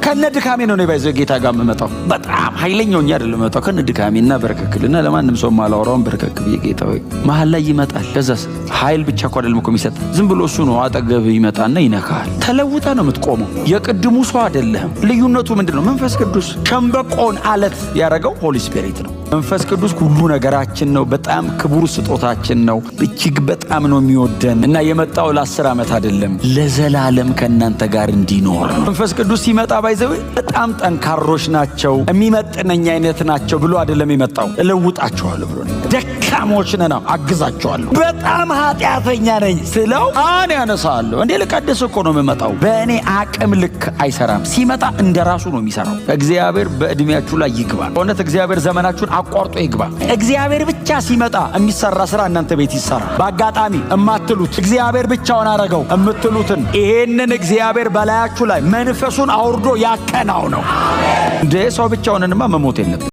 ከነድካሜ ነው ባይዘው ጌታ ጋር መጣው በጣም ኃይለኛውኛ አይደለም መጣው ከነድካሜና በረከክልና ለማንም ሰው ማላወራውን በረከክ ጌታ ሆይ መሃል ላይ ይመጣል። ከዛስ ኃይል ብቻ እኮ አይደለም እኮ የሚሰጥ ዝም ብሎ እሱ ነው አጠገብ ይመጣና ይነካል። ተለውጣ ነው የምትቆመው። የቅድሙ ሰው አይደለም። ልዩነቱ ምንድነው? መንፈስ ቅዱስ ሸምበቆን አለት ያረጋው ሆሊ ስፒሪት ነው። መንፈስ ቅዱስ ሁሉ ነገራችን ነው። በጣም ክቡር ስጦታችን ነው። እጅግ በጣም ነው የሚወደን እና የመጣው ለ10 ዓመት አይደለም ለዘላለም ከናንተ ጋር እንዲኖር ነው። መንፈስ ቅዱስ ሲመጣ ባይዘው በጣም ጠንካሮች ናቸው የሚመጥነኝ አይነት ናቸው ብሎ አይደለም የመጣው። እለውጣቸዋለሁ ብሎ ነው። ደካሞች ነን አግዛቸዋለሁ። በጣም ኃጢአተኛ ነኝ ስለው አን ያነሳለሁ። እንዴ ልቀድስ እኮ ነው የምመጣው። በእኔ አቅም ልክ አይሰራም። ሲመጣ እንደራሱ ነው የሚሰራው። እግዚአብሔር በእድሜያችሁ ላይ ይግባ። በእውነት እግዚአብሔር ዘመናችሁን አቋርጦ ይግባ። እግዚአብሔር ብቻ ሲመጣ የሚሰራ ስራ እናንተ ቤት ይሰራ። በአጋጣሚ እማትሉት እግዚአብሔር ብቻውን አረገው እምትሉትን ይሄንን እግዚአብሔር በላያችሁ ላይ መንፈሱን አውርዶ ያከናው ነው። እንደ ሰው ብቻውንማ መሞት የለም።